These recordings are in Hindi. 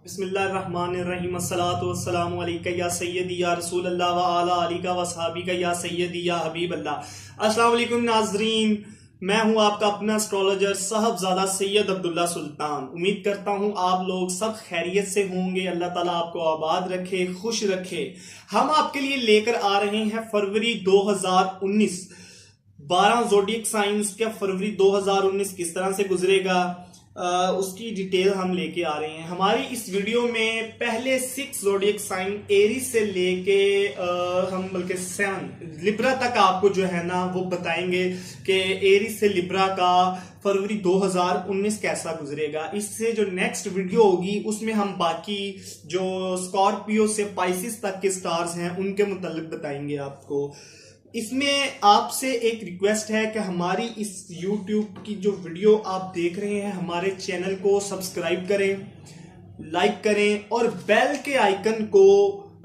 बिस्मिल्लाहिर्रहमानिर्रहीम अस्सलातु वस्सलामु अलैका या सय्यदी या रसूल अल्लाह व अला आलिका व सहाबिका या सय्यदी या हबीब अल्लाह। अस्सलाम वालेकुम नाजरीन, मैं हूं आपका अपना एस्ट्रोलॉजर साहबजादा सैयद अब्दुल्ला सुल्तान। उम्मीद करता हूं आप लोग सब खैरियत से होंगे। अल्लाह ताला आपको आबाद रखे, खुश रखे। हम आपके लिए लेकर आ रहे हैं फरवरी 2019 12 जोडियक साइंस का फरवरी 2019 किस तरह से गुजरेगा उसकी डिटेल हम लेके आ रहे हैं। हमारी इस वीडियो में पहले 6 जोडियक साइन एरीज से लेके हम बल्कि 7 लिब्रा तक आपको जो है ना वो बताएंगे कि एरीज से लिब्रा का फरवरी 2019 कैसा गुजरेगा। इससे जो नेक्स्ट वीडियो होगी उसमें हम बाकी जो स्कॉर्पियो से पाइसिस तक के स्टार्स हैं उनके मुतालिक बताएंगे आपको। इसमें आपसे एक रिक्वेस्ट है कि हमारी इस YouTube की जो वीडियो आप देख रहे हैं हमारे चैनल को सब्सक्राइब करें, लाइक करें और बेल के आइकन को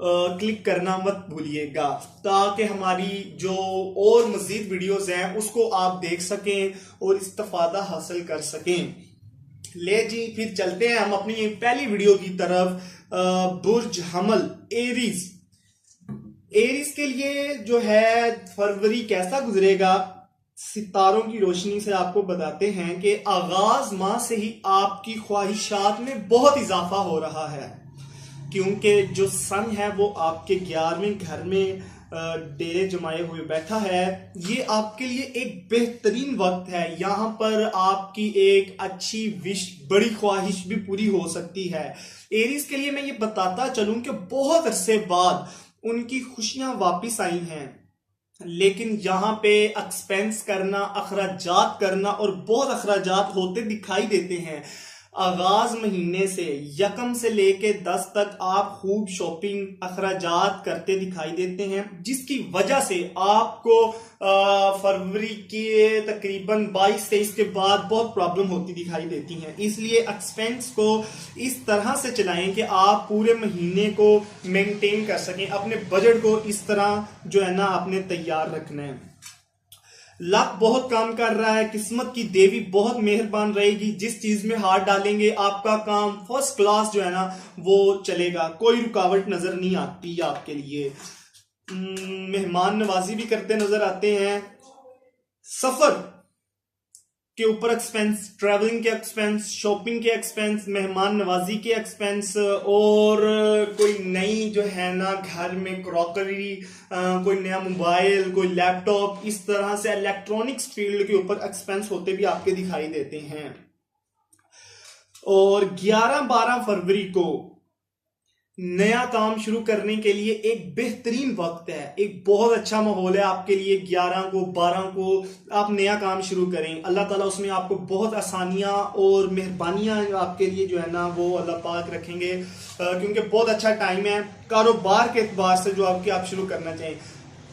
क्लिक करना मत भूलिएगा ताकि हमारी जो और मजीद वीडियोस हैं उसको आप देख सकें और इस्तिफादा हासिल कर सकें। ले जी फिर चलते हैं हम अपनी पहली वीडियो की तरफ। बुर्ज हमल एरीज के लिए जो है फरवरी कैसा गुजरेगा, सितारों की रोशनी से आपको बताते हैं कि आगाज माह से ही आपकी ख्वाहिशात में बहुत इजाफा हो रहा है, क्योंकि जो सन है वो आपके 11वें घर में डेरे जमाए हुए बैठा है। ये आपके लिए एक बेहतरीन वक्त है। यहाँ पर आपकी एक अच्छी विश, बड़ी ख्वाहिश भी पूरी हो सकती है। एरीज के लिए मैं ये बताता चलूं कि बहुत अरसे बाद उनकी खुशियां वापिस आई हैं, लेकिन यहां पे एक्सपेंस करना, अखराजात करना और बहुत अखराजात होते दिखाई देते हैं। आगाज महीने से 1 से लेके 10 तक आप खूब शॉपिंग, अखराजात करते दिखाई देते हैं, जिसकी वजह से आपको फरवरी के तकरीबन 22-23 के बाद बहुत प्रॉब्लम होती दिखाई देती हैं। इसलिए एक्सपेंस को इस तरह से चलाएं कि आप पूरे महीने को मेंटेन कर सकें। अपने बजट को इस तरह जो है ना आपने तैयार रखना है। लक बहुत काम कर रहा है, किस्मत की देवी बहुत मेहरबान रहेगी। जिस चीज में हाथ डालेंगे आपका काम फर्स्ट क्लास जो है ना वो चलेगा, कोई रुकावट नजर नहीं आती आपके लिए। मेहमान नवाजी भी करते नजर आते हैं। सफर के ऊपर एक्सपेंस, ट्रैवलिंग के एक्सपेंस, शॉपिंग के एक्सपेंस, मेहमान नवाजी के एक्सपेंस और कोई नई जो है ना घर में क्रॉकरी, कोई नया मोबाइल, कोई लैपटॉप, इस तरह से इलेक्ट्रॉनिक्स फील्ड के ऊपर एक्सपेंस होते भी आपके दिखाई देते हैं। और 11-12 फरवरी को नया काम शुरू करने के लिए एक बेहतरीन वक्त है, एक बहुत अच्छा माहौल है आपके लिए। 11 को 12 को आप नया काम शुरू करें, अल्लाह ताला उसमें आपको बहुत आसानियां और मेहरबानियां आपके लिए जो है ना वो अल्लाह पाक रखेंगे, क्योंकि बहुत अच्छा टाइम है कारोबार के एतबार से जो आप शुरू करना चाहें।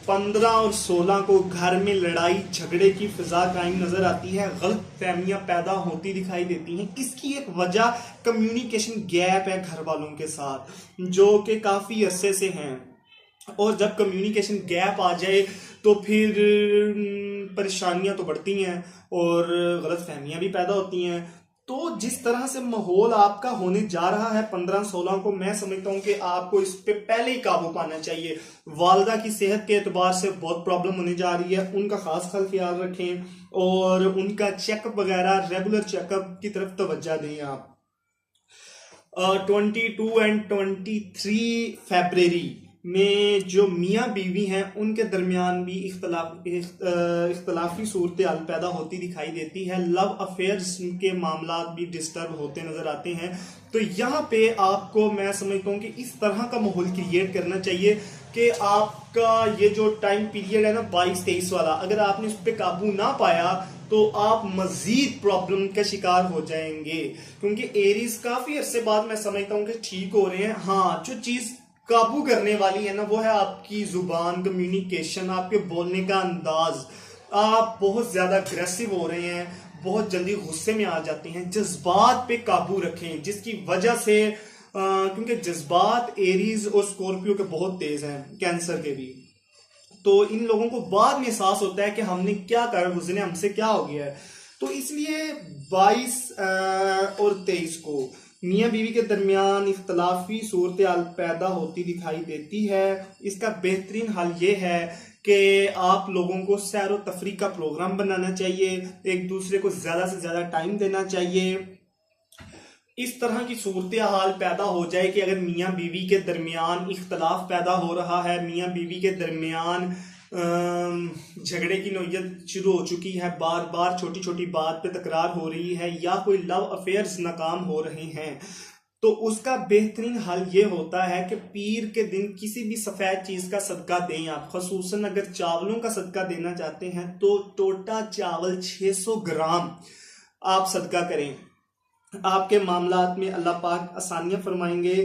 15 और 16 को घर में लड़ाई झगड़े की फिजा कायम नजर आती है, गलत फहमियां पैदा होती दिखाई देती हैं। इसकी एक वजह कम्युनिकेशन गैप है घर वालों के साथ, जो कि काफी अरसे से हैं। और जब कम्युनिकेशन गैप आ जाए तो फिर परेशानियां तो बढ़ती हैं और गलत फहमियां भी पैदा होती हैं। तो जिस तरह से माहौल आपका होने जा रहा है 15-16 को, मैं समझता हूं कि आपको इस पे पहले ही काबू पाना चाहिए। वालदा की सेहत के एतबार से बहुत प्रॉब्लम होने जा रही है, उनका खास ख्याल रखें और उनका चेकअप वगैरह, रेगुलर चेकअप की तरफ तवज्जो दें आप। 22 एंड 23 फरवरी में जो मियाँ बीवी हैं उनके दरमियान भी इख्तलाफी सूरत हाल पैदा होती दिखाई देती है। लव अफेयर्स के मामला भी डिस्टर्ब होते नजर आते हैं। तो यहाँ पे आपको मैं समझता हूँ कि इस तरह का माहौल क्रिएट करना चाहिए कि आपका ये जो टाइम पीरियड है ना 22-23 वाला, अगर आपने उस पर काबू ना पाया तो आप मजीद प्रॉब्लम का शिकार हो जाएंगे, क्योंकि एरीज काफी अरसे बाद मैं समझता हूँ कि ठीक हो रहे हैं। हाँ, जो चीज काबू करने वाली है ना वो है आपकी जुबान, कम्युनिकेशन, आपके बोलने का अंदाज। आप बहुत ज्यादा अग्रेसिव हो रहे हैं, बहुत जल्दी गुस्से में आ जाते हैं। जज्बात पे काबू रखें, जिसकी वजह से क्योंकि जज्बात एरीज और स्कॉर्पियो के बहुत तेज हैं, कैंसर के भी। तो इन लोगों को बाद में एहसास होता है कि हमने क्या कर गुजरे, हमसे क्या हो गया है। तो इसलिए 22 और 23 को मियाँ बीवी के दरमियान इख्तलाफी सूरत हाल पैदा होती दिखाई देती है। इसका बेहतरीन हल ये है कि आप लोगों को सैर व तफरीह का प्रोग्राम बनाना चाहिए, एक दूसरे को ज़्यादा से ज़्यादा टाइम देना चाहिए। इस तरह की सूरत हाल पैदा हो जाए कि अगर मियाँ बीवी के दरमियान इख्तलाफ पैदा हो रहा है, मियाँ बीवी के दरमियान झगड़े की नौयत शुरू हो चुकी है, बार बार छोटी छोटी बात पे तकरार हो रही है, या कोई लव अफेयर्स नाकाम हो रहे हैं, तो उसका बेहतरीन हल ये होता है कि पीर के दिन किसी भी सफ़ेद चीज़ का सदका दें आप। खसूसन अगर चावलों का सदका देना चाहते हैं तो टोटा चावल 600 ग्राम आप सदका करें, आपके मामलात में अल्लाह पाक आसानियां फरमाएंगे।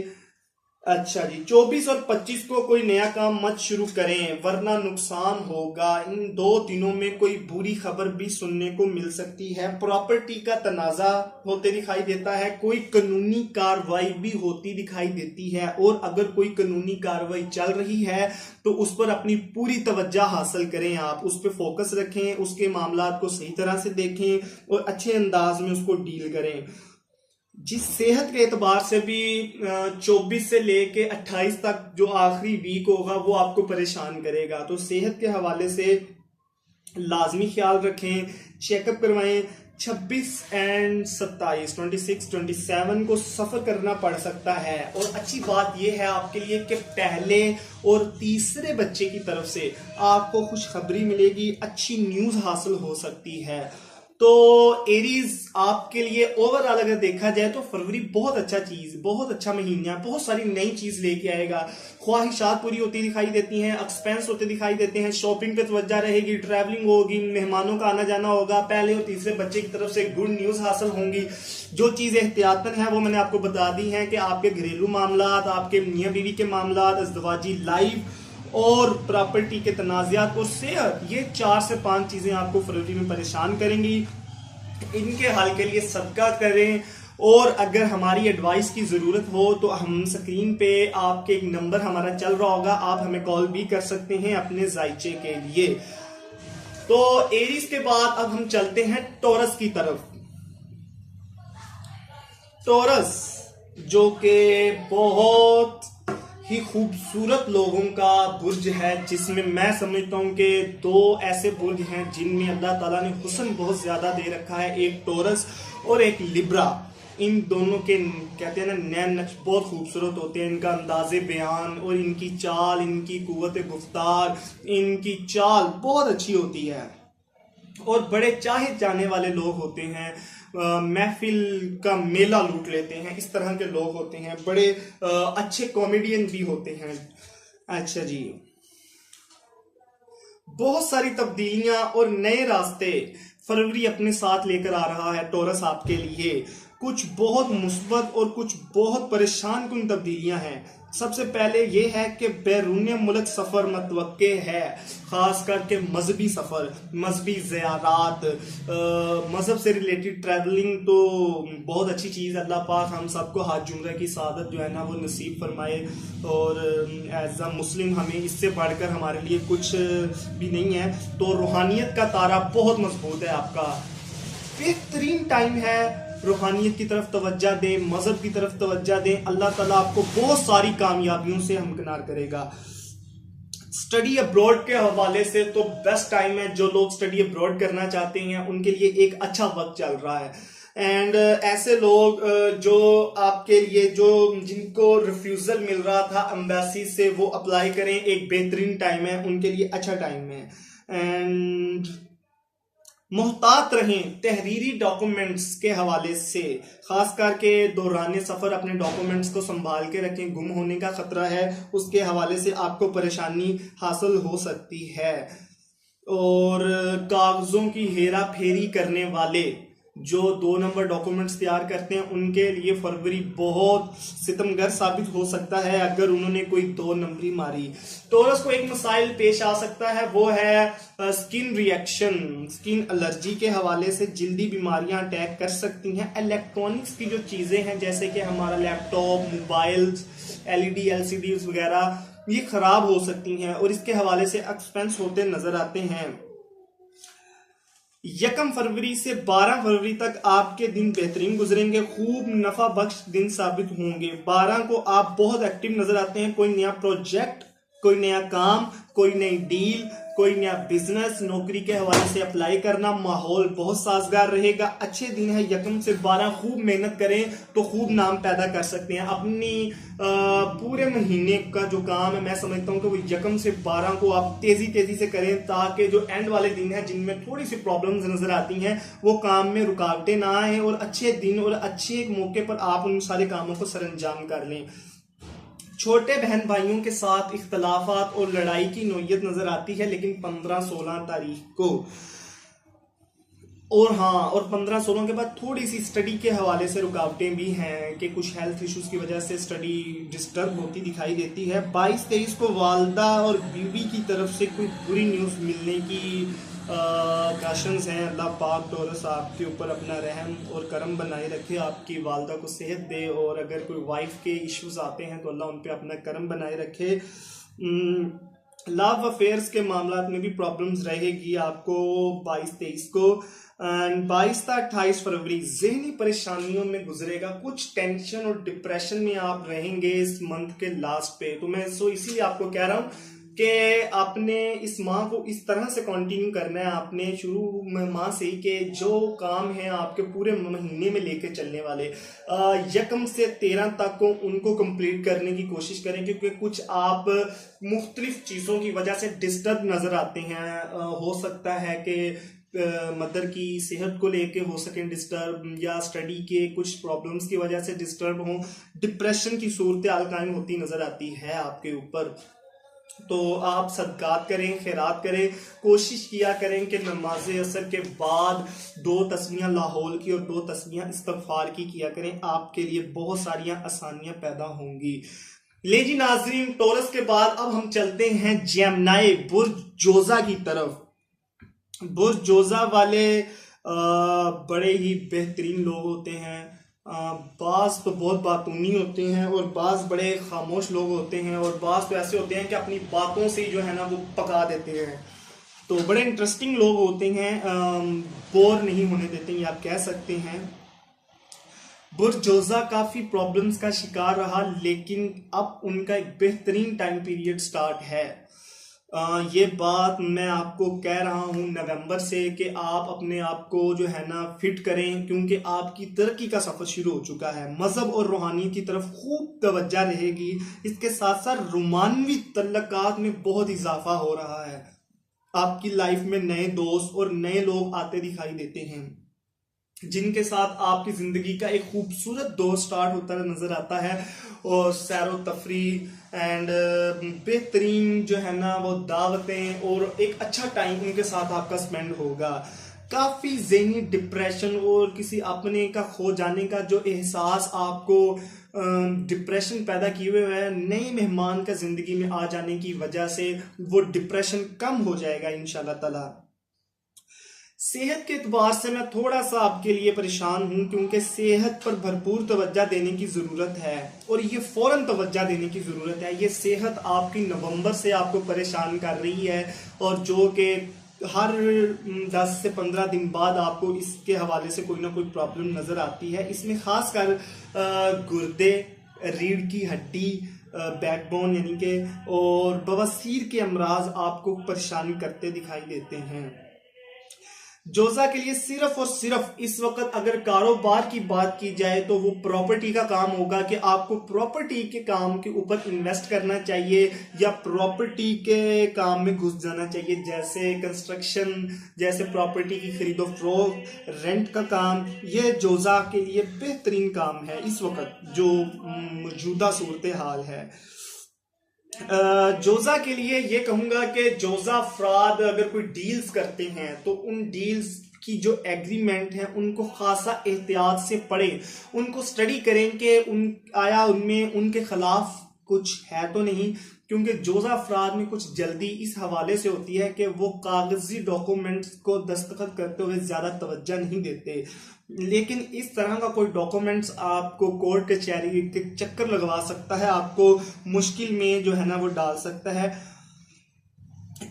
अच्छा जी, 24 और 25 को कोई नया काम मत शुरू करें वरना नुकसान होगा। इन 2 दिनों में कोई बुरी खबर भी सुनने को मिल सकती है। प्रॉपर्टी का तनाजा होते दिखाई देता है, कोई कानूनी कार्रवाई भी होती दिखाई देती है, और अगर कोई कानूनी कार्रवाई चल रही है तो उस पर अपनी पूरी तवज्जो हासिल करें, आप उस पर फोकस रखें, उसके मामलात को सही तरह से देखें और अच्छे अंदाज में उसको डील करें। जिस सेहत के एतबार से भी 24 से लेके 28 तक जो आखिरी वीक होगा वो आपको परेशान करेगा, तो सेहत के हवाले से लाजमी ख्याल रखें, चेकअप करवाएं। 26 एंड 27 26 27 को सफ़र करना पड़ सकता है, और अच्छी बात यह है आपके लिए कि पहले और तीसरे बच्चे की तरफ से आपको खुशखबरी मिलेगी, अच्छी न्यूज़ हासिल हो सकती है। तो एरीज आपके लिए ओवरऑल अगर देखा जाए तो फरवरी बहुत अच्छा महीना, बहुत सारी नई चीज लेके आएगा। ख्वाहिशात पूरी होती दिखाई देती हैं, एक्सपेंस होते दिखाई देते हैं, शॉपिंग पे तवज्जो रहेगी, ट्रैवलिंग होगी, मेहमानों का आना जाना होगा, पहले और तीसरे बच्चे की तरफ से गुड न्यूज हासिल होंगी। जो चीजें एहतियातन है वो मैंने आपको बता दी हैं कि आपके घरेलू मामलात, आपके मियाँ बीवी के मामलात, अज़दवाजी लाइफ और प्रॉपर्टी के तनाज़ात और सेहत, ये 4 से 5 चीजें आपको फरवरी में परेशान करेंगी। इनके हल के लिए सदका करें, और अगर हमारी एडवाइस की जरूरत हो तो हम स्क्रीन पे आपके एक नंबर हमारा चल रहा होगा, आप हमें कॉल भी कर सकते हैं अपने जायचे के लिए। तो एरीज के बाद अब हम चलते हैं टॉरस की तरफ। टॉरस जो कि बहुत ही खूबसूरत लोगों का बुर्ज है, जिसमें मैं समझता हूं कि 2 ऐसे बुर्ज हैं जिनमें अल्लाह ताला ने हुस्न बहुत ज्यादा दे रखा है, एक टॉरस और एक लिब्रा। इन दोनों के कहते हैं ना नैन नक्श बहुत खूबसूरत होते हैं, इनका अंदाजे बयान और इनकी चाल, इनकी कुव्वत गुफ्तार, इनकी चाल बहुत अच्छी होती है, और बड़े चाहे जाने वाले लोग होते हैं, महफिल का मेला लूट लेते हैं, इस तरह के लोग होते हैं, बड़े अच्छे कॉमेडियन भी होते हैं। अच्छा जी, बहुत सारी तब्दीलियां और नए रास्ते फरवरी अपने साथ लेकर आ रहा है टॉरस आपके लिए। कुछ बहुत मुस्बत और कुछ बहुत परेशान कुन तब्दीलियां हैं। सबसे पहले ये है कि बैरून मुल्क सफ़र मतवक्के है, ख़ास करके मजहबी सफ़र, मजहबी ज़ियारात, मज़हब से रिलेटेड ट्रैवलिंग तो बहुत अच्छी चीज़। अल्लाह पाक हम सबको हाथ जुमरे की सादत जो है ना वो नसीब फरमाए, और एज अ मुस्लिम हमें इससे बढ़कर हमारे लिए कुछ भी नहीं है। तो रूहानियत का तारा बहुत मजबूत है, आपका बेहतरीन टाइम है, रूहानियत की तरफ तवज्जो दें, मजहब की तरफ तवज्जो दें, अल्लाह ताला आपको बहुत सारी कामयाबियों से हमकिनार करेगा। स्टडी अब्रॉड के हवाले से तो बेस्ट टाइम है, जो लोग स्टडी अब्रॉड करना चाहते हैं उनके लिए एक अच्छा वक्त चल रहा है। एंड ऐसे लोग जो आपके लिए जो जिनको रिफ्यूजल मिल रहा था एम्बेसी से, वो अप्लाई करें, एक बेहतरीन टाइम है, उनके लिए अच्छा टाइम है। एंड मुहतात रहें तहरीरी डॉक्यूमेंट्स के हवाले से, खास करके दौरान सफ़र अपने डॉक्यूमेंट्स को संभाल के रखें, गुम होने का खतरा है, उसके हवाले से आपको परेशानी हासिल हो सकती है। और कागज़ों की हेरा फेरी करने वाले जो 2 नंबर डॉक्यूमेंट्स तैयार करते हैं उनके लिए फरवरी बहुत सितमगर साबित हो सकता है अगर उन्होंने कोई 2 नंबरी मारी। टॉरस को एक मसाइल पेश आ सकता है, वो है स्किन रिएक्शन, स्किन एलर्जी के हवाले से जल्दी बीमारियां अटैक कर सकती हैं। इलेक्ट्रॉनिक्स की जो चीजें हैं जैसे कि हमारा लैपटॉप, मोबाइल्स, एलईडी एलसीडी वगैरह, ये खराब हो सकती हैं और इसके हवाले से एक्सपेंस होते नजर आते हैं। 1 फरवरी से 12 फरवरी तक आपके दिन बेहतरीन गुजरेंगे, खूब नफा बख्श दिन साबित होंगे। 12 को आप बहुत एक्टिव नजर आते हैं, कोई नया प्रोजेक्ट, कोई नया काम, कोई नई डील, कोई नया बिजनेस, नौकरी के हवाले से अप्लाई करना, माहौल बहुत साजगार रहेगा। अच्छे दिन है 1 से 12, खूब मेहनत करें तो खूब नाम पैदा कर सकते हैं। अपनी पूरे महीने का जो काम है मैं समझता हूँ कि वो 1 से 12 को आप तेजी से करें, ताकि जो एंड वाले दिन है जिनमें थोड़ी सी प्रॉब्लम्स नजर आती हैं वो काम में रुकावटें ना आए और अच्छे दिन और अच्छे एक मौके पर आप उन सारे कामों को सरअंजाम कर लें। छोटे बहन भाइयों के साथ इख्तलाफात और लड़ाई की नोयत नजर आती है, लेकिन 15-16 तारीख को और 15-16 के बाद थोड़ी सी स्टडी के हवाले से रुकावटें भी हैं कि कुछ हेल्थ इश्यूज की वजह से स्टडी डिस्टर्ब होती दिखाई देती है। 22-23 को वालदा और बीवी की तरफ से कोई बुरी न्यूज़ मिलने की काशंस हैं। अल्लाह पाक टोरस आपके ऊपर अपना रहम और करम बनाए रखे, आपकी वालदा को सेहत दे, और अगर कोई वाइफ के इश्यूज आते हैं तो अल्लाह उन पे अपना करम बनाए रखे। लव अफेयर्स के मामला में भी प्रॉब्लम्स रहेगी आपको 22-23 को। एंड 22 से 28 फरवरी जहनी परेशानियों में गुजरेगा, कुछ टेंशन और डिप्रेशन में आप रहेंगे इस मंथ के लास्ट पे। तो मैं इसीलिए आपको कह रहा हूँ कि आपने इस माह को इस तरह से कंटिन्यू करना है, आपने शुरू माह से ही कि जो काम है आपके पूरे महीने में लेके चलने वाले 1 से 13 तक को उनको कंप्लीट करने की कोशिश करें, क्योंकि कुछ आप मुख्तलिफ चीज़ों की वजह से डिस्टर्ब नज़र आते हैं। हो सकता है कि मदर की सेहत को लेके हो सके डिस्टर्ब, या स्टडी के कुछ प्रॉब्लम्स की वजह से डिस्टर्ब हो, डिप्रेशन की सूरत हाल कायम होती नज़र आती है आपके ऊपर। तो आप सदकात करें, खैरात करें, कोशिश किया करें कि नमाज असर के बाद 2 तस्बीहां लाहौल की और 2 तस्बीहां इस्तगफार की किया करें, आपके लिए बहुत सारियां आसानियां पैदा होंगी। ले जी नाजरीन, टोरस के बाद अब हम चलते हैं जेमिनी बुर्ज जोजा की तरफ। बुर्ज जोजा वाले बड़े ही बेहतरीन लोग होते हैं। बाज तो बहुत बातूनी होते हैं और बाज बड़े खामोश लोग होते हैं, और बाज तो ऐसे होते हैं कि अपनी बातों से जो है ना वो पका देते हैं। तो बड़े इंटरेस्टिंग लोग होते हैं, बोर नहीं होने देते हैं, आप कह सकते हैं। बुर्ज जोजा काफ़ी प्रॉब्लम्स का शिकार रहा, लेकिन अब उनका एक बेहतरीन टाइम पीरियड स्टार्ट है। ये बात मैं आपको कह रहा हूँ नवंबर से कि आप अपने आप को जो है ना फिट करें, क्योंकि आपकी तरक्की का सफ़र शुरू हो चुका है। मज़हब और रूहानियत की तरफ खूब तवज्जो रहेगी। इसके साथ साथ रोमानवी तल्लकात में बहुत इजाफा हो रहा है। आपकी लाइफ में नए दोस्त और नए लोग आते दिखाई देते हैं, जिनके साथ आपकी ज़िंदगी का एक खूबसूरत दौर स्टार्ट होता नज़र आता है। और सैरो तफरीह एंड बेहतरीन जो है ना वो दावतें और एक अच्छा टाइम उनके साथ आपका स्पेंड होगा। काफ़ी ज़हनी डिप्रेशन और किसी अपने का खो जाने का जो एहसास आपको डिप्रेशन पैदा किए हुए है, नए मेहमान का ज़िंदगी में आ जाने की वजह से वो डिप्रेशन कम हो जाएगा इंशाल्लाह ताला। सेहत के एतबार से मैं थोड़ा सा आपके लिए परेशान हूँ, क्योंकि सेहत पर भरपूर तवज्जो देने की ज़रूरत है, और ये फ़ौरन तवज्जो देने की ज़रूरत है। ये सेहत आपकी नवंबर से आपको परेशान कर रही है, और जो कि हर 10 से 15 दिन बाद आपको इसके हवाले से कोई ना कोई प्रॉब्लम नज़र आती है। इसमें ख़ासकर गुर्दे, रीढ़ की हड्डी, बैकबोन यानी कि, और बवासीर के अमराज आपको परेशान करते दिखाई देते हैं। जोजा के लिए सिर्फ और सिर्फ इस वक्त अगर कारोबार की बात की जाए तो वो प्रॉपर्टी का काम होगा कि आपको प्रॉपर्टी के काम के ऊपर इन्वेस्ट करना चाहिए या प्रॉपर्टी के काम में घुस जाना चाहिए, जैसे कंस्ट्रक्शन, जैसे प्रॉपर्टी की खरीदो फरोख्त, रेंट का काम। ये जोजा के लिए बेहतरीन काम है इस वक्त जो मौजूदा सूरत हाल है। जोजा के लिए ये कहूंगा कि जोजा अफराद अगर कोई डील्स करते हैं तो उन डील्स की जो एग्रीमेंट है उनको खासा एहतियात से पढ़ें, उनको स्टडी करें कि आया उनमें उनके खिलाफ कुछ है तो नहीं, क्योंकि जोजा अफराद में कुछ जल्दी इस हवाले से होती है कि वो कागजी डॉक्यूमेंट्स को दस्तखत करते हुए ज़्यादा तवज्जो नहीं देते। लेकिन इस तरह का कोई डॉक्यूमेंट्स आपको कोर्ट कचहरी के चक्कर लगवा सकता है, आपको मुश्किल में जो है ना वो डाल सकता है।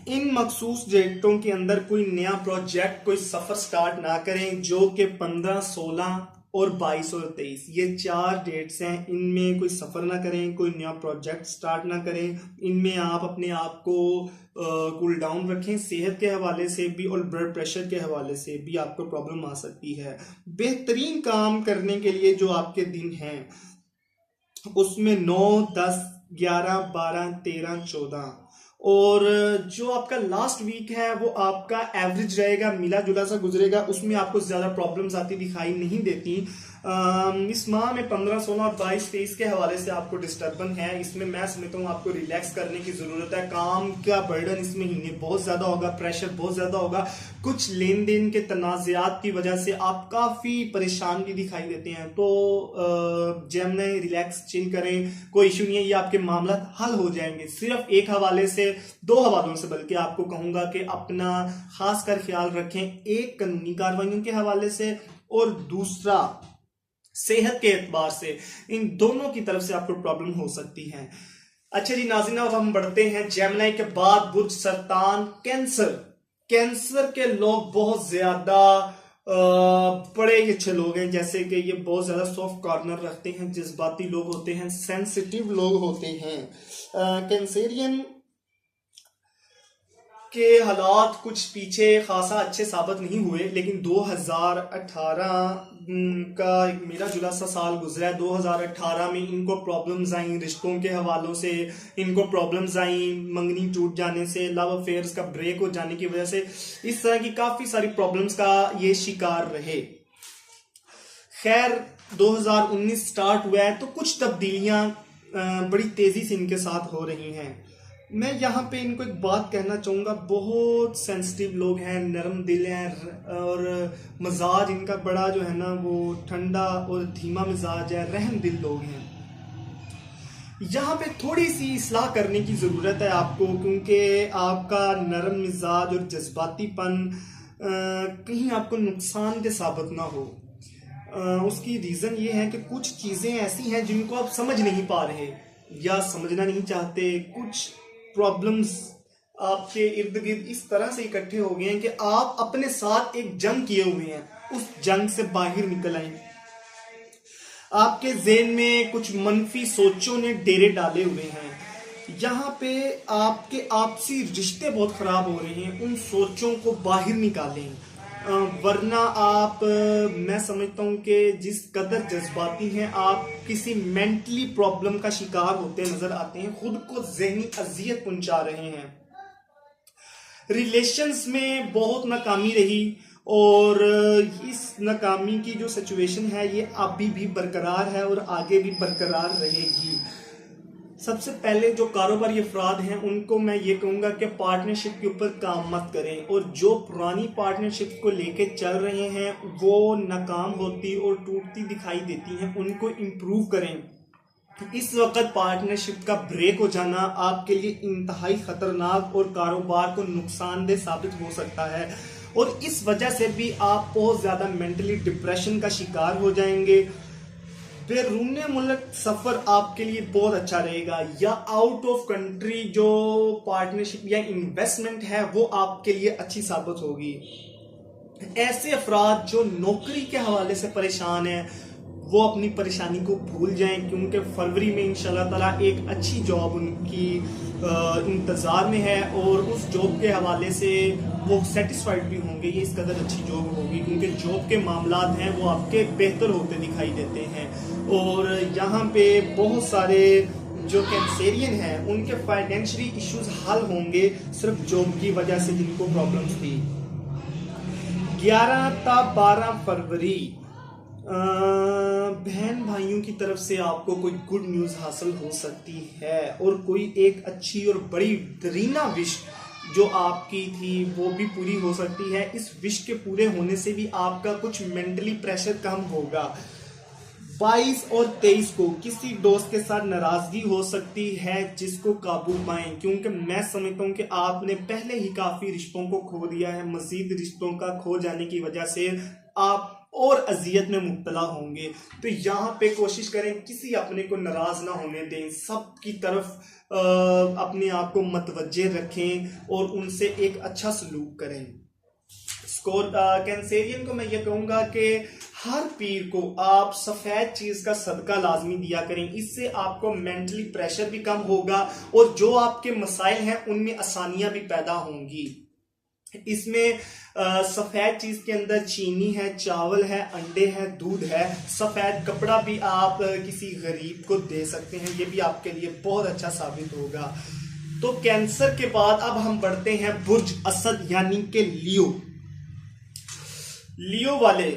इन मखसूस डेटों के अंदर कोई नया प्रोजेक्ट, कोई सफर स्टार्ट ना करें, जो कि 15, 16 और 22 और 23 ये 4 डेट्स हैं। इनमें कोई सफर ना करें, कोई नया प्रोजेक्ट स्टार्ट ना करें। इनमें आप अपने आप को कूल डाउन रखें। सेहत के हवाले से भी और ब्लड प्रेशर के हवाले से भी आपको प्रॉब्लम आ सकती है। बेहतरीन काम करने के लिए जो आपके दिन हैं उसमें 9, 10, 11, 12, 13, 14 और जो आपका लास्ट वीक है वो आपका एवरेज रहेगा, मिला जुला सा गुजरेगा। उसमें आपको ज्यादा प्रॉब्लम्स आती दिखाई नहीं देती। इस माह में 15, 16 और 22, 23 के हवाले से आपको डिस्टर्बेंस है। इसमें मैं समझता हूँ आपको रिलैक्स करने की जरूरत है। काम का बर्डन इस महीने बहुत ज्यादा होगा, प्रेशर बहुत ज्यादा होगा। कुछ लेन देन के तनाज़ात की वजह से आप काफी परेशान भी दिखाई देते हैं। तो जेमिनी रिलैक्स चिल करें, कोई इशू नहीं है, ये आपके मामला हल हो जाएंगे। सिर्फ एक हवाले से, 2 हवालों से बल्कि आपको कहूंगा कि अपना खास कर ख्याल रखें। एक कानूनी कार्रवाइयों के हवाले से और दूसरा सेहत के एतबार से। इन दोनों की तरफ से आपको प्रॉब्लम हो सकती है। अच्छा जी नाज़रीन, अब हम बढ़ते हैं जेमिनी के बाद बुर्ज सरतान, कैंसर। कैंसर के लोग बहुत ज्यादा बड़े ही अच्छे लोग हैं, जैसे कि ये बहुत ज्यादा सॉफ्ट कॉर्नर रखते हैं, जज्बाती लोग होते हैं, सेंसिटिव लोग होते हैं। कैंसेरियन के हालात कुछ पीछे खासा अच्छे साबित नहीं हुए, लेकिन 2018 का एक मिला जुला सा साल गुजरा है। 2018 में इनको प्रॉब्लम्स आई रिश्तों के हवालों से, इनको प्रॉब्लम्स आई मंगनी टूट जाने से, लव अफेयर्स का ब्रेक हो जाने की वजह से। इस तरह की काफी सारी प्रॉब्लम्स का ये शिकार रहे। खैर 2019 स्टार्ट हुआ है तो कुछ तब्दीलियां बड़ी तेजी से इनके साथ हो रही हैं। मैं यहाँ पे इनको एक बात कहना चाहूँगा, बहुत सेंसिटिव लोग हैं, नरम दिल हैं और मजाज इनका बड़ा जो है ना वो ठंडा और धीमा मिजाज है, रहम दिल लोग हैं। यहाँ पे थोड़ी सी इस्लाह करने की ज़रूरत है आपको, क्योंकि आपका नरम मिजाज और जज्बातीपन कहीं आपको नुकसान के साबित ना हो। उसकी रीज़न ये है कि कुछ चीज़ें ऐसी हैं जिनको आप समझ नहीं पा रहे या समझना नहीं चाहते। कुछ प्रॉब्लम्स आपके इर्द गिर्द इस तरह से इकट्ठे हो गए हैं कि आप अपने साथ एक जंग किए हुए हैं, उस जंग से बाहर निकल आए। आपके ज़हन में कुछ मनफी सोचों ने डेरे डाले हुए हैं। यहाँ पे आपके आपसी रिश्ते बहुत खराब हो रहे हैं, उन सोचों को बाहर निकालें। वरना आप, मैं समझता हूं कि जिस कदर जज्बाती हैं आप किसी मेंटली प्रॉब्लम का शिकार होते नजर आते हैं, खुद को ज़हनी अजियत पहुंचा रहे हैं। रिलेशंस में बहुत नाकामी रही और इस नाकामी की जो सिचुएशन है ये अभी भी बरकरार है और आगे भी बरकरार रहेगी। सबसे पहले जो कारोबारी अफराद हैं उनको मैं ये कहूँगा कि पार्टनरशिप के ऊपर काम मत करें, और जो पुरानी पार्टनरशिप को लेके चल रहे हैं वो नाकाम होती और टूटती दिखाई देती हैं, उनको इम्प्रूव करें। इस वक्त पार्टनरशिप का ब्रेक हो जाना आपके लिए इंतहाई खतरनाक और कारोबार को नुकसानदेह साबित हो सकता है, और इस वजह से भी आप बहुत ज़्यादा मेंटली डिप्रेशन का शिकार हो जाएंगे। बैरून मुल्क सफर आपके लिए बहुत अच्छा रहेगा, या आउट ऑफ कंट्री जो पार्टनरशिप या इन्वेस्टमेंट है वो आपके लिए अच्छी साबित होगी। ऐसे अफराद जो नौकरी के हवाले से परेशान हैं वो अपनी परेशानी को भूल जाएं, क्योंकि फरवरी में इंशाल्लाह ताला एक अच्छी जॉब उनकी इंतज़ार में है और उस जॉब के हवाले से वो सेटिस्फाइड भी होंगे। ये इस कदर अच्छी जॉब होगी क्योंकि जॉब के मामलात हैं वो आपके बेहतर होते दिखाई देते हैं। और यहाँ पे बहुत सारे जो कैंसेरियन हैं उनके फाइनेंशियली इश्यूज हल होंगे सिर्फ जॉब की वजह से जिनको प्रॉब्लम्स थी। 11 ता 12 फरवरी बहन भाइयों की तरफ से आपको कोई गुड न्यूज़ हासिल हो सकती है, और कोई एक अच्छी और बड़ी दरीना विश जो आपकी थी वो भी पूरी हो सकती है। इस विश के पूरे होने से भी आपका कुछ मेंटली प्रेशर कम होगा। 22 और 23 को किसी दोस्त के साथ नाराजगी हो सकती है जिसको काबू पाएं, क्योंकि मैं समझता हूं कि आपने पहले ही काफी रिश्तों को खो दिया है। मजीद रिश्तों का खो जाने की वजह से आप और अजियत में मुब्तला होंगे। तो यहाँ पे कोशिश करें किसी अपने को नाराज ना होने दें, सब की तरफ अपने आप को मतवज्जे रखें और उनसे एक अच्छा सलूक करें। कैंसेरियन को मैं ये कहूंगा कि हर पीर को आप सफेद चीज का सदका लाजमी दिया करें, इससे आपको मेंटली प्रेशर भी कम होगा और जो आपके मसाइल हैं उनमें आसानियां भी पैदा होंगी। इसमें सफेद चीज के अंदर चीनी है, चावल है, अंडे हैं, दूध है, सफेद कपड़ा भी आप किसी गरीब को दे सकते हैं, ये भी आपके लिए बहुत अच्छा साबित होगा। तो कैंसर के बाद अब हम बढ़ते हैं बुर्ज असद यानी कि लियो। लियो वाले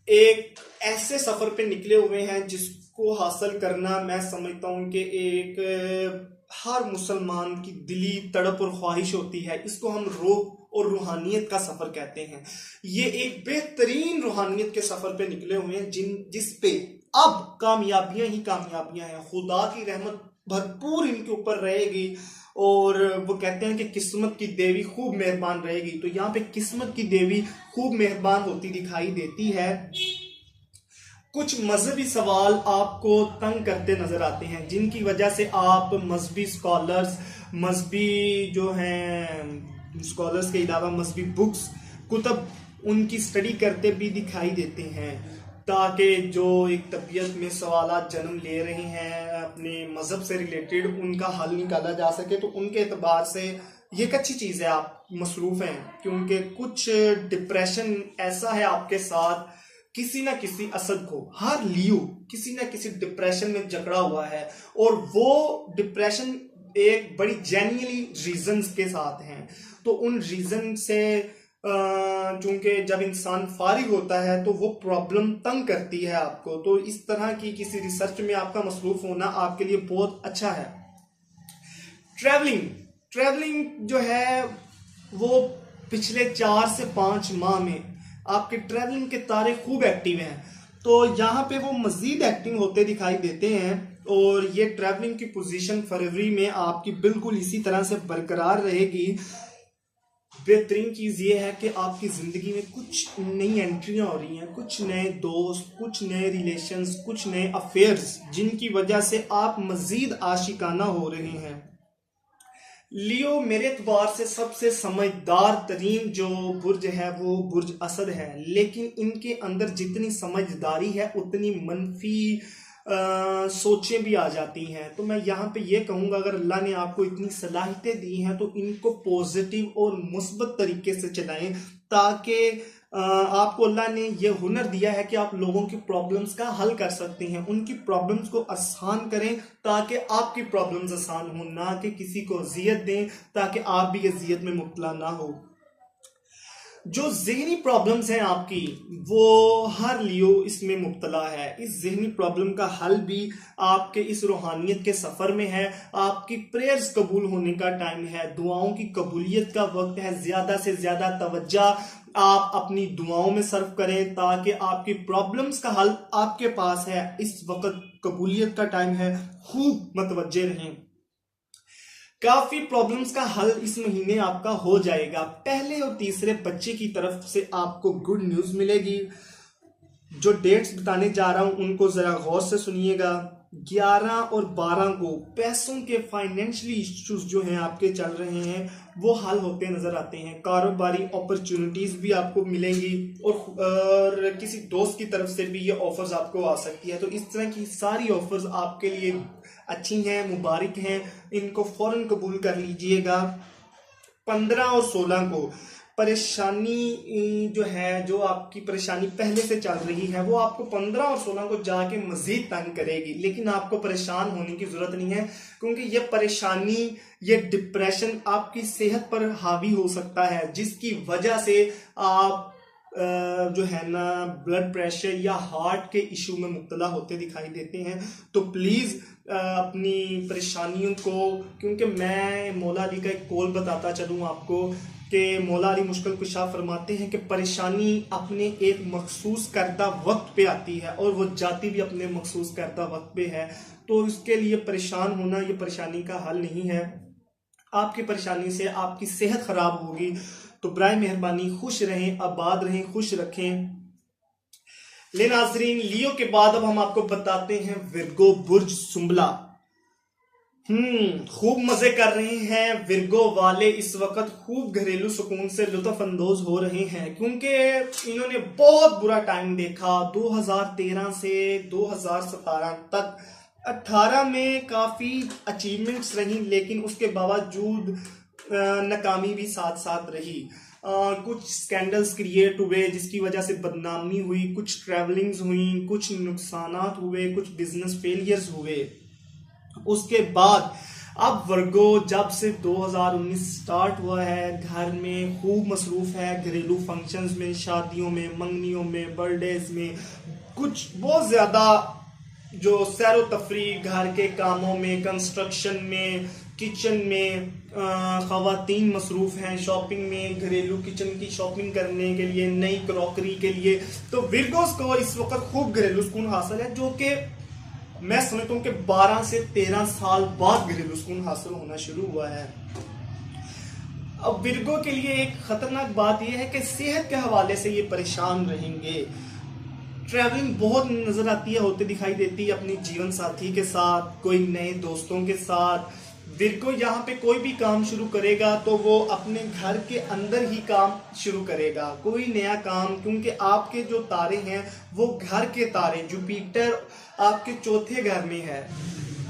एक ऐसे सफर पे निकले हुए हैं जिसको हासिल करना मैं समझता हूं कि एक हर मुसलमान की दिली तड़प और ख्वाहिश होती है। इसको हम रूह और रूहानियत का सफर कहते हैं। ये एक बेहतरीन रूहानियत के सफर पे निकले हुए हैं जिस पे अब कामयाबियां ही कामयाबियां हैं। खुदा की रहमत भरपूर इनके ऊपर रहेगी और वो कहते हैं कि किस्मत की देवी खूब मेहरबान रहेगी। तो यहाँ पे किस्मत की देवी खूब मेहरबान होती दिखाई देती है। कुछ मजहबी सवाल आपको तंग करते नजर आते हैं जिनकी वजह से आप मजहबी स्कॉलर्स, मजहबी जो हैं स्कॉलर्स के अलावा मजहबी बुक्स कुतब उनकी स्टडी करते भी दिखाई देते हैं, ताकि जो एक तबीयत में सवालात जन्म ले रहे हैं अपने मजहब से रिलेटेड उनका हल निकाला जा सके। तो उनके एतबार से ये एक अच्छी चीज़ है, आप मसरूफ़ हैं, क्योंकि कुछ डिप्रेशन ऐसा है आपके साथ, किसी ना किसी असद को, हर लियो किसी ना किसी डिप्रेशन में जकड़ा हुआ है और वो डिप्रेशन एक बड़ी जेन्युइनली रीजंस के साथ हैं। तो उन रीजन से चूंकि जब इंसान फारिग होता है तो वो प्रॉब्लम तंग करती है आपको, तो इस तरह की किसी रिसर्च में आपका मसरूफ होना आपके लिए बहुत अच्छा है। ट्रैवलिंग जो है वो पिछले 4 से 5 माह में आपके ट्रैवलिंग के तारे खूब एक्टिव हैं, तो यहाँ पे वो मजीद एक्टिव होते दिखाई देते हैं और ये ट्रैवलिंग की पोजीशन फरवरी में आपकी बिल्कुल इसी तरह से बरकरार रहेगी। बेहतरीन चीज़ ये है कि आपकी ज़िंदगी में कुछ नई एंट्रियां हो रही हैं, कुछ नए दोस्त, कुछ नए रिलेशंस, कुछ नए अफेयर्स, जिनकी वजह से आप मज़ीद आशिकाना हो रहे हैं। लियो मेरे एतबार से सबसे समझदार तरीन जो बुर्ज है वो बुर्ज असद है, लेकिन इनके अंदर जितनी समझदारी है उतनी मनफी सोचें भी आ जाती हैं। तो मैं यहाँ पे ये कहूँगा, अगर अल्लाह ने आपको इतनी सलाहियतें दी हैं तो इनको पॉजिटिव और मुस्बत तरीके से चलाएं, ताकि आपको अल्लाह ने ये हुनर दिया है कि आप लोगों की प्रॉब्लम्स का हल कर सकते हैं, उनकी प्रॉब्लम्स को आसान करें ताकि आपकी प्रॉब्लम्स आसान हो, ना कि किसी को अजियत दें ताकि आप भी अजियत में मुब्तला ना हो। जो जहनी प्रॉब्लम्स हैं आपकी, वो हर लियो इसमें मुब्तला है। इस जहनी प्रॉब्लम का हल भी आपके इस रूहानियत के सफ़र में है। आपकी प्रेयर्स कबूल होने का टाइम है, दुआओं की कबूलियत का वक्त है। ज़्यादा से ज़्यादा तवज्जो आप अपनी दुआओं में सर्व करें ताकि आपकी प्रॉब्लम्स का हल आपके पास है। इस वक्त कबूलियत का टाइम है, खूब मतवज्जे रहें। काफी प्रॉब्लम्स का हल इस महीने आपका हो जाएगा। पहले और तीसरे बच्चे की तरफ से आपको गुड न्यूज मिलेगी। जो डेट्स बताने जा रहा हूं उनको जरा गौर से सुनिएगा। 11 और 12 को पैसों के फाइनेंशियली इश्यूज जो हैं आपके चल रहे हैं वो हल होते नजर आते हैं। कारोबारी अपॉर्चुनिटीज भी आपको मिलेंगी और किसी दोस्त की तरफ से भी ये ऑफर्स आपको आ सकती है। तो इस तरह की सारी ऑफर्स आपके लिए अच्छी हैं, मुबारक हैं, इनको फौरन कबूल कर लीजिएगा। 15 और 16 को परेशानी जो है, जो आपकी परेशानी पहले से चल रही है वो आपको 15 और 16 को जाके मजीद तंग करेगी, लेकिन आपको परेशान होने की जरूरत नहीं है, क्योंकि ये परेशानी, ये डिप्रेशन आपकी सेहत पर हावी हो सकता है, जिसकी वजह से आप जो है ना ब्लड प्रेशर या हार्ट के इशू में मुब्तला होते दिखाई देते हैं। तो प्लीज़ अपनी परेशानियों को, क्योंकि मैं मौला अली का एक कौल बताता चलूँ आपको कि मौला अली मुश्किल कुशा फरमाते हैं कि परेशानी अपने एक मखसूस करदा वक्त पे आती है और वो जाती भी अपने मखसूस करदा वक्त पे है। तो इसके लिए परेशान होना ये परेशानी का हल नहीं है। आपकी परेशानी से आपकी सेहत खराब होगी। तो बराए मेहरबानी खुश रहें, आबाद रहें, खुश रखें। ले नाजरीन, लियो के बाद अब हम आपको बताते हैं विर्गो बुर्ज सुंबला। खूब मजे कर रहे हैं विर्गो वाले, इस वक्त खूब घरेलू सुकून से लुत्फ अंदोज हो रहे हैं, क्योंकि इन्होंने बहुत बुरा टाइम देखा 2013 से 2017 तक। 18 में काफी अचीवमेंट्स रही, लेकिन उसके बावजूद नाकामी भी साथ साथ रही। कुछ स्कैंडल्स क्रिएट हुए जिसकी वजह से बदनामी हुई, कुछ ट्रैवलिंग्स हुई, कुछ नुकसानात हुए, कुछ बिजनेस फेलियर्स हुए। उसके बाद अब वर्गो जब से 2019 स्टार्ट हुआ है, घर में खूब मसरूफ है, घरेलू फंक्शंस में, शादियों में, मंगनियों में, बर्थडेज में, कुछ बहुत ज्यादा जो सैरो तफरी, घर के कामों में, कंस्ट्रक्शन में, किचन में खवातीन मसरूफ हैं, शॉपिंग में, घरेलू किचन की शॉपिंग करने के लिए, नई क्रॉकरी के लिए। तो विर्गोस को इस वक्त खूब घरेलू सुकून हासिल है, जो कि मैं समझता हूं कि 12 से 13 साल बाद घरेलू सुकून हासिल होना शुरू हुआ है। अब विर्गो के लिए एक खतरनाक बात यह है कि सेहत के हवाले से ये परेशान रहेंगे। ट्रैवलिंग बहुत नजर आती है, होते दिखाई देती है अपनी जीवन साथी के साथ, कोई नए दोस्तों के साथ। विर्गो यहाँ पे कोई भी काम शुरू करेगा तो वो अपने घर के अंदर ही काम शुरू करेगा, कोई नया काम, क्योंकि आपके जो तारे हैं वो घर के तारे, जुपिटर आपके चौथे घर में है,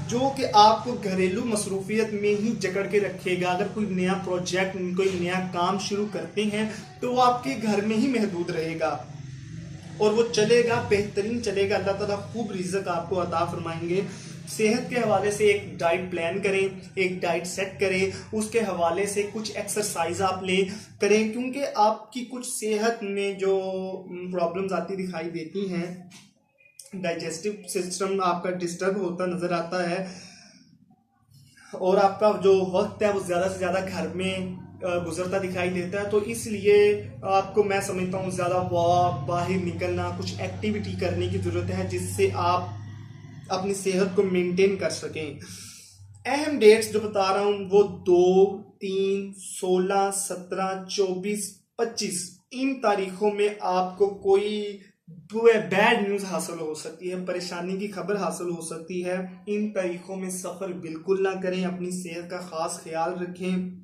जो कि आपको घरेलू मसरूफियत में ही जकड़ के रखेगा। अगर कोई नया प्रोजेक्ट, कोई नया काम शुरू करते हैं तो वो आपके घर में ही महदूद रहेगा और वो चलेगा, बेहतरीन चलेगा। अल्लाह ताला खूब रिज़्क आपको अता फरमाएंगे। सेहत के हवाले से एक डाइट प्लान करें, एक डाइट सेट करें, उसके हवाले से कुछ एक्सरसाइज आप ले करें, क्योंकि आपकी कुछ सेहत में जो प्रॉब्लम्स आती दिखाई देती हैं, डाइजेस्टिव सिस्टम आपका डिस्टर्ब होता नजर आता है और आपका जो वक्त है वो ज़्यादा से ज़्यादा घर में गुजरता दिखाई देता है। तो इसलिए आपको मैं समझता हूँ ज़्यादा वॉक, बाहर निकलना, कुछ एक्टिविटी करने की ज़रूरत है जिससे आप अपनी सेहत को मेंटेन कर सकें। अहम डेट्स जो बता रहा हूँ वो 2, 3, 16, 17, 24, 25 इन तारीखों में आपको कोई बैड न्यूज हासिल हो सकती है, परेशानी की खबर हासिल हो सकती है। इन तारीखों में सफर बिल्कुल ना करें, अपनी सेहत का खास ख्याल रखें।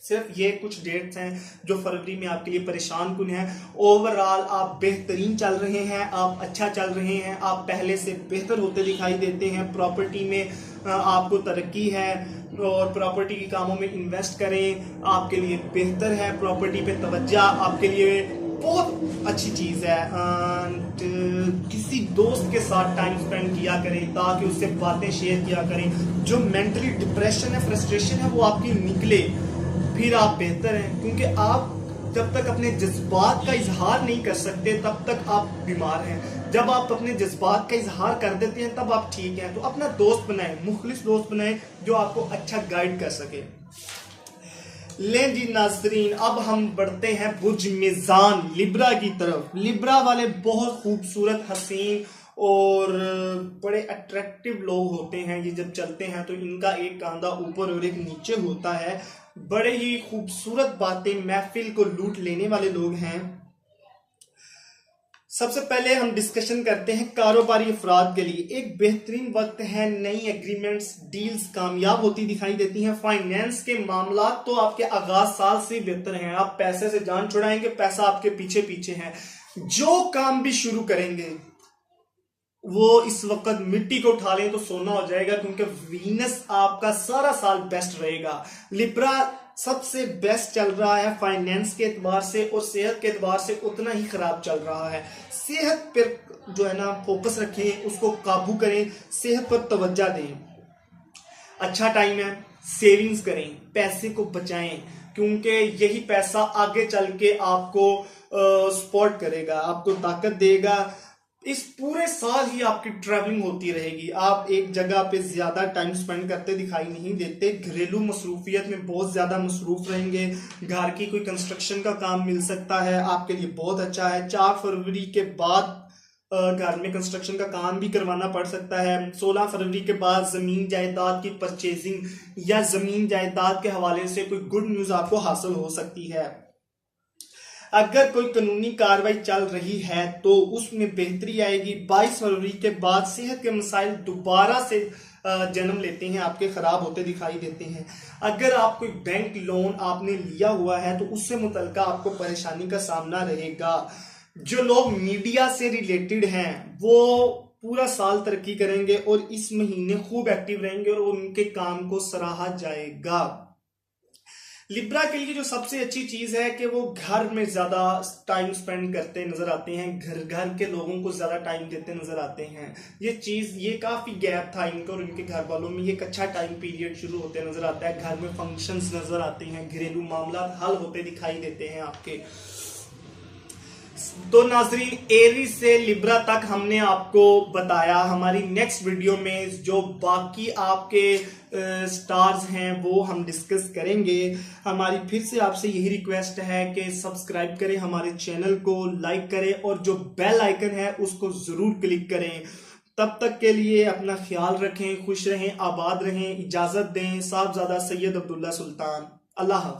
सिर्फ ये कुछ डेट्स हैं जो फरवरी में आपके लिए परेशान कुन है। ओवरऑल आप बेहतरीन चल रहे हैं, आप अच्छा चल रहे हैं, आप पहले से बेहतर होते दिखाई देते हैं। प्रॉपर्टी में आपको तरक्की है और प्रॉपर्टी के कामों में इन्वेस्ट करें, आपके लिए बेहतर है। प्रॉपर्टी पे तवज्जो आपके लिए बहुत अच्छी चीज़ है। किसी दोस्त के साथ टाइम स्पेंड किया करें ताकि उससे बातें शेयर किया करें। जो मेंटली डिप्रेशन है, फ्रस्ट्रेशन है, वो आपकी निकले, फिर आप बेहतर हैं। क्योंकि आप जब तक अपने जज्बात का इजहार नहीं कर सकते तब तक आप बीमार हैं। जब आप अपने जज्बात का इजहार कर देते हैं तब आप ठीक हैं। तो अपना दोस्त बनाएं, मुखलिस दोस्त बनाएं जो आपको अच्छा गाइड कर सके। लें जी नाजरीन, अब हम बढ़ते हैं बुर्ज मीज़ान लिब्रा की तरफ। लिब्रा वाले बहुत खूबसूरत, हसीन और बड़े अट्रैक्टिव लोग होते हैं। ये जब चलते हैं तो इनका एक कांधा ऊपर और एक नीचे होता है। बड़े ही खूबसूरत बातें, महफिल को लूट लेने वाले लोग हैं। सबसे पहले हम डिस्कशन करते हैं कारोबारी अफराद के लिए एक बेहतरीन वक्त है। नई एग्रीमेंट्स, डील्स कामयाब होती दिखाई देती हैं। फाइनेंस के मामला तो आपके आगाज साल से बेहतर हैं। आप पैसे से जान छुड़ाएंगे, पैसा आपके पीछे पीछे है। जो काम भी शुरू करेंगे वो इस वक्त मिट्टी को उठा लें तो सोना हो जाएगा, क्योंकि वीनस आपका सारा साल बेस्ट रहेगा। लिब्रा सबसे बेस्ट चल रहा है फाइनेंस के एतबार से, और सेहत के एतबार से उतना ही खराब चल रहा है। सेहत पर जो है ना फोकस रखें, उसको काबू करें, सेहत पर तवज्जो दें। अच्छा टाइम है, सेविंग्स करें, पैसे को बचाएं, क्योंकि यही पैसा आगे चल के आपको सपोर्ट करेगा, आपको ताकत देगा। इस पूरे साल ही आपकी ट्रैवलिंग होती रहेगी। आप एक जगह पे ज्यादा टाइम स्पेंड करते दिखाई नहीं देते। घरेलू मसरूफियत में बहुत ज्यादा मसरूफ रहेंगे। घर की कोई कंस्ट्रक्शन का काम मिल सकता है, आपके लिए बहुत अच्छा है। 4 फरवरी के बाद घर में कंस्ट्रक्शन का काम भी करवाना पड़ सकता है। 16 फरवरी के बाद जमीन जायदाद की परचेजिंग या जमीन जायदाद के हवाले से कोई गुड न्यूज आपको हासिल हो सकती है। अगर कोई कानूनी कार्रवाई चल रही है तो उसमें बेहतरी आएगी। 22 फरवरी के बाद सेहत के मसाइल दोबारा से जन्म लेते हैं, आपके खराब होते दिखाई देते हैं। अगर आप कोई बैंक लोन आपने लिया हुआ है तो उससे मुतल्लिका आपको परेशानी का सामना रहेगा। जो लोग मीडिया से रिलेटेड हैं वो पूरा साल तरक्की करेंगे और इस महीने खूब एक्टिव रहेंगे और उनके काम को सराहा जाएगा। लिब्रा के लिए जो सबसे अच्छी चीज है कि वो घर में ज्यादा टाइम स्पेंड करते नजर आते हैं, घर के लोगों को ज्यादा टाइम देते नजर आते हैं। ये काफी गैप था इनका और इनके घर वालों में, ये एक अच्छा टाइम पीरियड शुरू होते नजर आता है। घर में फंक्शंस नजर आते हैं, घरेलू मामला हल होते दिखाई देते हैं आपके। तो नाजरीन, एरीज से लिब्रा तक हमने आपको बताया। हमारी नेक्स्ट वीडियो में जो बाकी आपके स्टार्स हैं वो हम डिस्कस करेंगे। हमारी फिर से आपसे यही रिक्वेस्ट है कि सब्सक्राइब करें हमारे चैनल को, लाइक करें और जो बेल आइकन है उसको जरूर क्लिक करें। तब तक के लिए अपना ख्याल रखें, खुश रहें, आबाद रहें। इजाजत दें। साहबजादा सैयद अब्दुल्ला सुल्तान। अल्लाह हाफ़िज़।